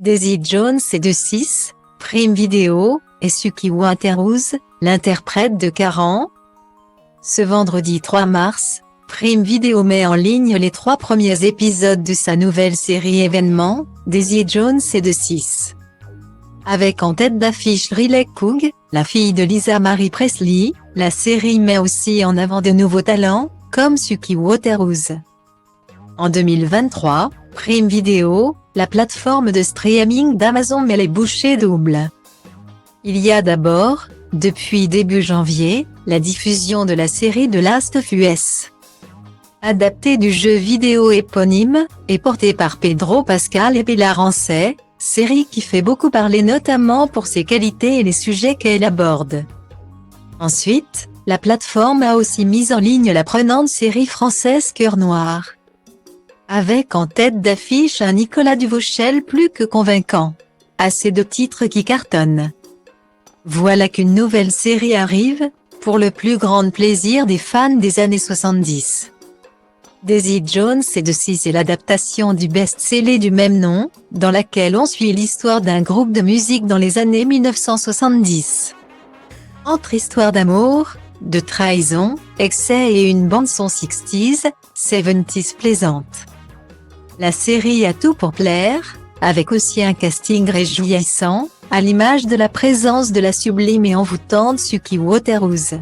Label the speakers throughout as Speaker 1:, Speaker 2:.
Speaker 1: Daisy Jones et de 6, Prime Video, et Suki Waterhouse, l'interprète de Karan. Ce vendredi 3 mars, Prime Video met en ligne les 3 premiers épisodes de sa nouvelle série événement, Daisy Jones et de 6. Avec en tête d'affiche Riley Cook, la fille de Lisa Marie Presley, la série met aussi en avant de nouveaux talents, comme Suki Waterhouse. En 2023, Prime Video, la plateforme de streaming d'Amazon met les bouchées doubles. Il y a d'abord, depuis début janvier, la diffusion de la série The Last of Us. Adaptée du jeu vidéo éponyme, et portée par Pedro Pascal et Bella Ramsey, série qui fait beaucoup parler notamment pour ses qualités et les sujets qu'elle aborde. Ensuite, la plateforme a aussi mis en ligne la prenante série française Cœur Noir. Avec en tête d'affiche un Nicolas Duvauchel plus que convaincant. Assez de titres qui cartonnent. Voilà qu'une nouvelle série arrive, pour le plus grand plaisir des fans des années 70. Daisy Jones et de 6 est l'adaptation du best-seller du même nom, dans laquelle on suit l'histoire d'un groupe de musique dans les années 1970. Entre histoire d'amour, de trahison, excès et une bande-son 60s, 70s plaisante. La série a tout pour plaire, avec aussi un casting réjouissant, à l'image de la présence de la sublime et envoûtante Suki Waterhouse.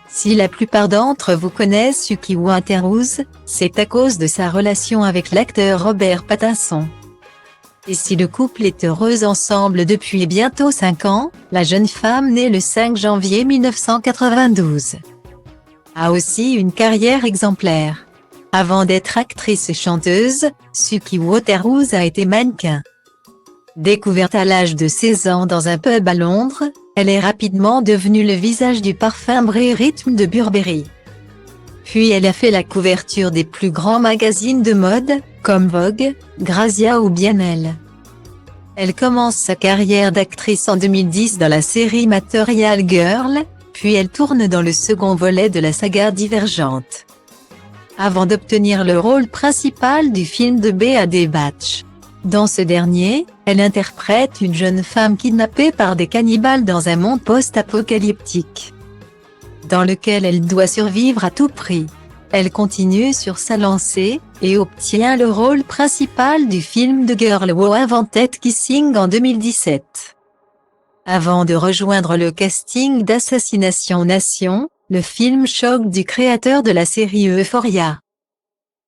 Speaker 1: Si la plupart d'entre vous connaissent Suki Waterhouse, c'est à cause de sa relation avec l'acteur Robert Pattinson. Et si le couple est heureux ensemble depuis bientôt 5 ans, la jeune femme née le 5 janvier 1992 a aussi une carrière exemplaire. Avant d'être actrice et chanteuse, Suki Waterhouse a été mannequin. Découverte à l'âge de 16 ans dans un pub à Londres, elle est rapidement devenue le visage du parfum Brie Rhythm de Burberry. Puis elle a fait la couverture des plus grands magazines de mode, comme Vogue, Grazia ou bien Elle. Elle commence sa carrière d'actrice en 2010 dans la série Material Girl, puis elle tourne dans le second volet de la saga Divergente. Avant d'obtenir le rôle principal du film de B.A.D. Batch. Dans ce dernier, elle interprète une jeune femme kidnappée par des cannibales dans un monde post-apocalyptique, dans lequel elle doit survivre à tout prix. Elle continue sur sa lancée, et obtient le rôle principal du film The Girl Who Invented Kissing en 2017. Avant de rejoindre le casting d'Assassination Nation, le film choc du créateur de la série Euphoria.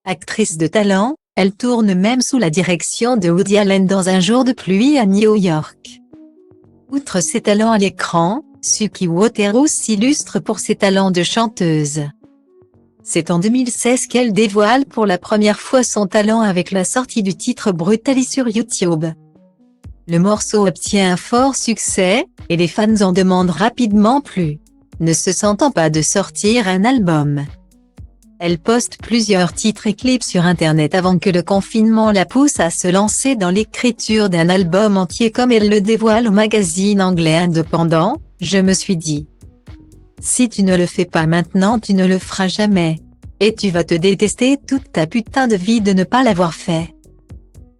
Speaker 1: Actrice de talent, elle tourne même sous la direction de Woody Allen dans Un jour de pluie à New York. Outre ses talents à l'écran, Suki Waterhouse s'illustre pour ses talents de chanteuse. C'est en 2016 qu'elle dévoile pour la première fois son talent avec la sortie du titre Brutally sur YouTube. Le morceau obtient un fort succès, et les fans en demandent rapidement plus, ne se sentant pas de sortir un album. Elle poste plusieurs titres et clips sur internet avant que le confinement la pousse à se lancer dans l'écriture d'un album entier comme elle le dévoile au magazine anglais indépendant. Je me suis dit, si tu ne le fais pas maintenant tu ne le feras jamais. Et tu vas te détester toute ta putain de vie de ne pas l'avoir fait.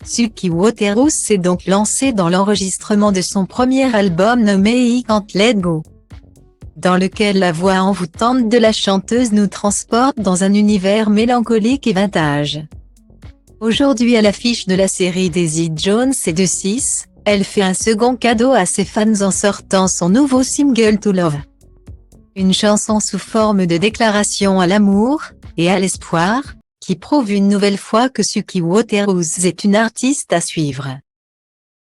Speaker 1: Suki Waterhouse s'est donc lancée dans l'enregistrement de son premier album nommé I Can't Let Go, dans lequel la voix envoûtante de la chanteuse nous transporte dans un univers mélancolique et vintage. Aujourd'hui à l'affiche de la série Daisy Jones et de 6, elle fait un second cadeau à ses fans en sortant son nouveau single To Love. Une chanson sous forme de déclaration à l'amour, et à l'espoir, qui prouve une nouvelle fois que Suki Waterhouse est une artiste à suivre.